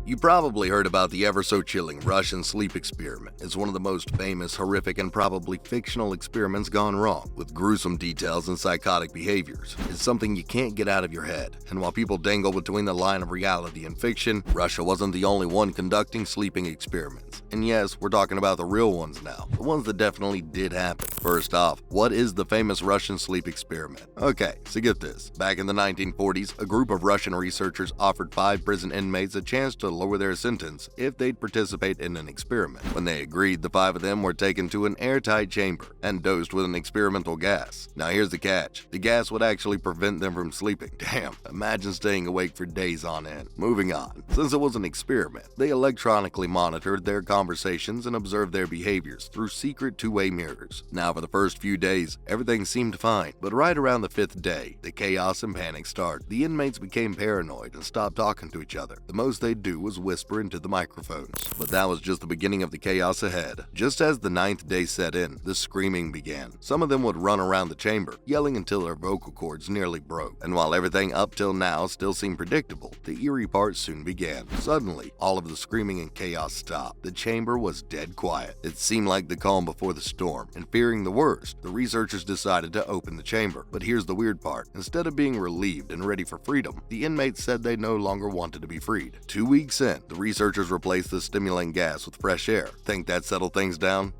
You probably heard about the ever-so-chilling Russian sleep experiment. It's one of the most famous, horrific, and probably fictional experiments gone wrong, with gruesome details and psychotic behaviors. It's something you can't get out of your head, and while people dangle between the line of reality and fiction, Russia wasn't the only one conducting sleeping experiments. And yes, we're talking about the real ones now, the ones that definitely did happen. First off, what is the famous Russian sleep experiment? Okay, so get this. Back in the 1940s, a group of Russian researchers offered 5 prison inmates a chance to lower their sentence if they'd participate in an experiment. When they agreed, the 5 of them were taken to an airtight chamber and dosed with an experimental gas. Now here's the catch. The gas would actually prevent them from sleeping. Damn, imagine staying awake for days on end. Moving on. Since it was an experiment, they electronically monitored their conversations and observed their behaviors through secret two-way mirrors. Now for the first few days, everything seemed fine, but right around the 5th day, the chaos and panic started. The inmates became paranoid and stopped talking to each other. The most they'd do was whisper into the microphones. But that was just the beginning of the chaos ahead. Just as the 9th day set in, the screaming began. Some of them would run around the chamber, yelling until their vocal cords nearly broke. And while everything up till now still seemed predictable, the eerie part soon began. Suddenly, all of the screaming and chaos stopped. The chamber was dead quiet. It seemed like the calm before the storm, and fearing the worst, the researchers decided to open the chamber. But here's the weird part. Instead of being relieved and ready for freedom, the inmates said they no longer wanted to be freed. 2 weeks in, the researchers replaced the stimulant gas with fresh air. Think that settled things down?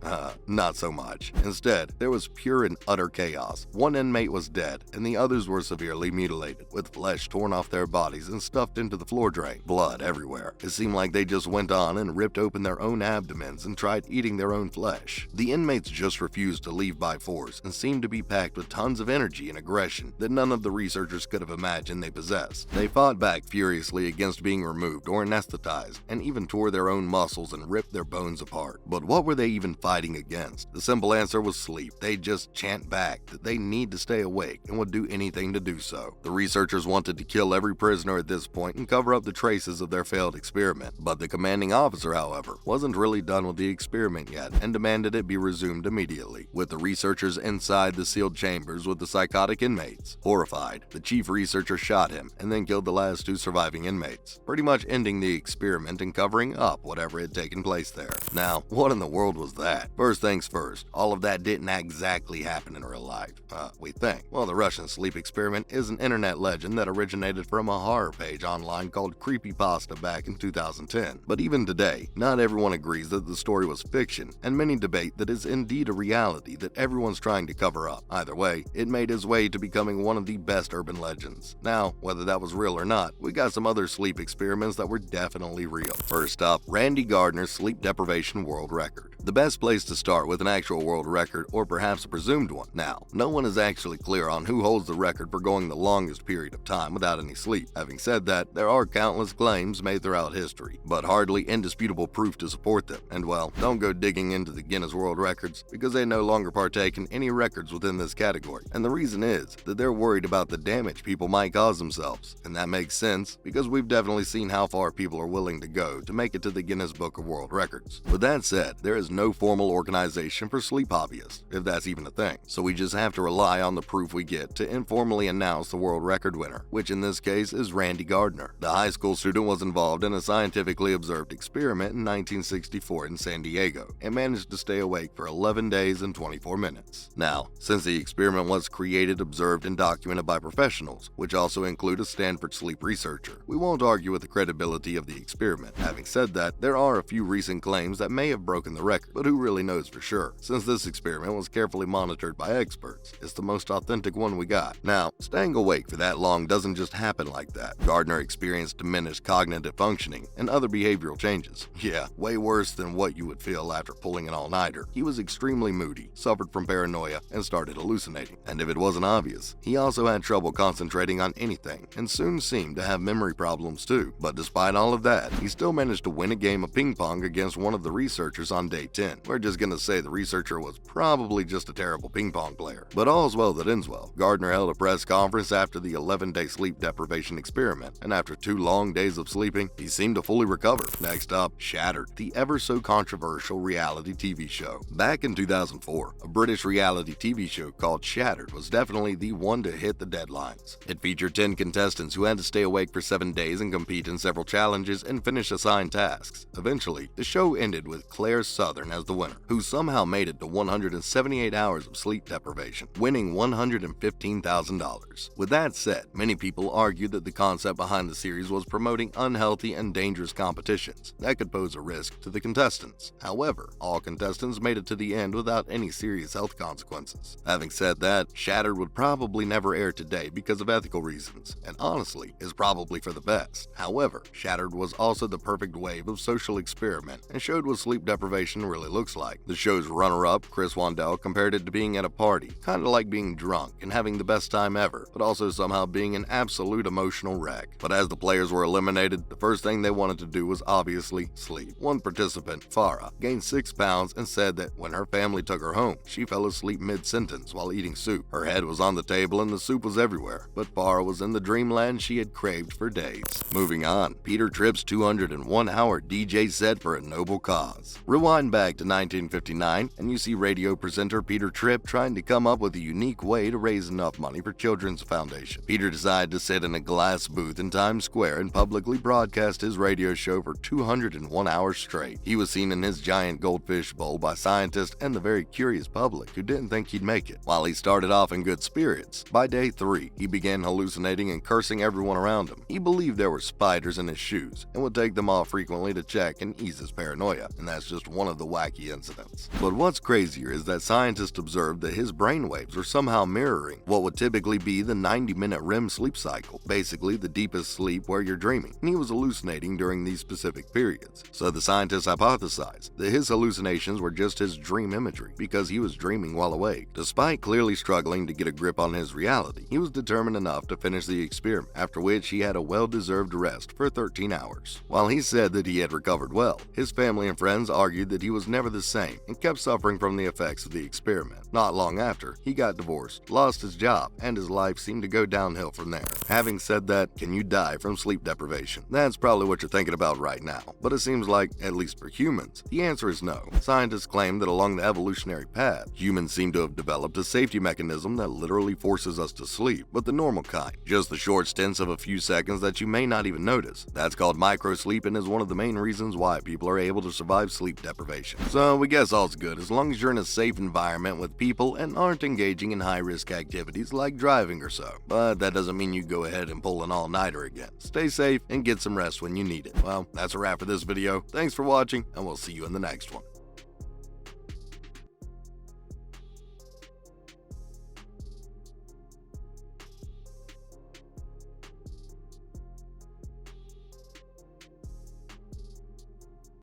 Not so much. Instead, there was pure and utter chaos. One inmate was dead, and the others were severely mutilated, with flesh torn off their bodies and stuffed into the floor drain. Blood everywhere. It seemed like they just went on and ripped open their own abdomens and tried eating their own flesh. The inmates just refused to leave by force and seemed to be packed with tons of energy and aggression that none of the researchers could have imagined they possessed. They fought back furiously against being removed or anesthetized, and even tore their own muscles and ripped their bones apart. But what were they even fighting against? The simple answer was sleep. They'd just chant back that they need to stay awake and would do anything to do so. The researchers wanted to kill every prisoner at this point and cover up the traces of their failed experiment. But the commanding officer, however, wasn't really done with the experiment yet and demanded it be resumed immediately. With the researchers inside the sealed chambers with the psychotic inmates, horrified, the chief researcher shot him and then killed the last 2 surviving inmates, pretty much ending the experiment and covering up whatever had taken place there. Now, what in the world was that? First things first, all of that didn't exactly happen in real life. We think. Well, the Russian sleep experiment is an internet legend that originated from a horror page online called Creepypasta back in 2010. But even today, not everyone agrees that the story was fiction, and many debate that it's indeed a reality that everyone's trying to cover up. Either way, it made its way to becoming one of the best urban legends. Now, whether that was real or not, we got some other sleep experiments that were definitely real. First up, Randy Gardner's sleep deprivation world record. The best place to start with an actual world record, or perhaps a presumed one. Now, no one is actually clear on who holds the record for going the longest period of time without any sleep. Having said that, there are countless claims made throughout history, but hardly indisputable proof to support them. And well, don't go digging into the Guinness World Records, because they no longer partake in any records within this category. And the reason is that they're worried about the damage people might cause themselves. And that makes sense, because we've definitely seen how far people are willing to go to make it to the Guinness Book of World Records. With that said, there is no formal organization for sleep hobbyists, if that's even a thing. So we just have to rely on the proof we get to informally announce the world record winner, which in this case is Randy Gardner. The high school student was involved in a scientifically observed experiment in 1964 in San Diego and managed to stay awake for 11 days and 24 minutes. Now, since the experiment was created, observed, and documented by professionals, which also include a Stanford sleep researcher, we won't argue with the credibility of the experiment. Having said that, there are a few recent claims that may have broken the record, but who really knows for sure? Since this experiment was carefully monitored by experts, it's the most authentic one we got. Now, staying awake for that long doesn't just happen like that. Gardner experienced diminished cognitive functioning and other behavioral changes. Yeah, way worse than what you would feel after pulling an all-nighter. He was extremely moody, suffered from paranoia, and started hallucinating. And if it wasn't obvious, he also had trouble concentrating on anything and soon seemed to have memory problems too. But despite all of that, he still managed to win a game of ping pong against one of the researchers on day 10. We're just gonna say the researcher was probably just a terrible ping pong player. But all's well that ends well. Gardner held a press conference after the 11-day sleep deprivation experiment, and after 2 long days of sleeping, he seemed to fully recover. Next up, Shattered, the ever-so-controversial reality TV show. Back in 2004, a British reality TV show called Shattered was definitely the one to hit the deadlines. It featured 10 contestants who had to stay awake for 7 days and compete in several challenges and finish assigned tasks. Eventually, the show ended with Claire Southern as the winner, who somehow made it to 178 hours of sleep deprivation, winning $115,000. With that said, many people argued that the concept behind the series was promoting unhealthy and dangerous competitions that could pose a risk to the contestants. However, all contestants made it to the end without any serious health consequences. Having said that, Shattered would probably never air today because of ethical reasons, and honestly, is probably for the best. However, Shattered was also the perfect wave of social experiment and showed what sleep deprivation really looks like. The show's runner-up, Chris Wandell, compared it to being at a party, kinda like being drunk and having the best time ever, but also somehow being an absolute emotional wreck. But as the players were eliminated, the first thing they wanted to do was obviously sleep. One participant, Farah, gained 6 pounds and said that when her family took her home, she fell asleep mid-sentence while eating soup. Her head was on the table and the soup was everywhere, but Farah was in the dreamland she had craved for days. Moving on, Peter Tripp's 201-hour DJ set for a noble cause. Rewind back to 1959, and you see radio presenter Peter Tripp trying to come up with a unique way to raise enough money for Children's Foundation. Peter decided to sit in a glass booth in Times Square and publicly broadcast his radio show for 201 hours straight. He was seen in his giant goldfish bowl by scientists and the very curious public who didn't think he'd make it. While he started off in good spirits, by day 3, he began hallucinating and cursing everyone around him. He believed there were spiders in his shoes and would take them off frequently to check and ease his paranoia, and that's just one of the wacky incidents. But what's crazier is that scientists observed that his brainwaves were somehow mirroring what would typically be the 90-minute REM sleep cycle, basically the deepest sleep where you're dreaming, and he was hallucinating during these specific periods. So the scientists hypothesized that his hallucinations were just his dream imagery because he was dreaming while awake. Despite clearly struggling to get a grip on his reality, he was determined enough to finish the experiment, after which he had a well-deserved rest for 13 hours. While he said that he had recovered well, his family and friends argued that he was never the same and kept suffering from the effects of the experiment. Not long after, he got divorced, lost his job, and his life seemed to go downhill from there. Having said that, can you die from sleep deprivation? That's probably what you're thinking about right now, but it seems like, at least for humans, the answer is no. Scientists claim that along the evolutionary path, humans seem to have developed a safety mechanism that literally forces us to sleep, but the normal kind, just the short stints of a few seconds that you may not even notice. That's called microsleep and is one of the main reasons why people are able to survive sleep deprivation. So we guess all's good as long as you're in a safe environment with people and aren't engaging in high-risk activities like driving or so. But that doesn't mean you go ahead and pull an all-nighter again. Stay safe and get some rest when you need it. Well, that's a wrap for this video. Thanks for watching, and we'll see you in the next one.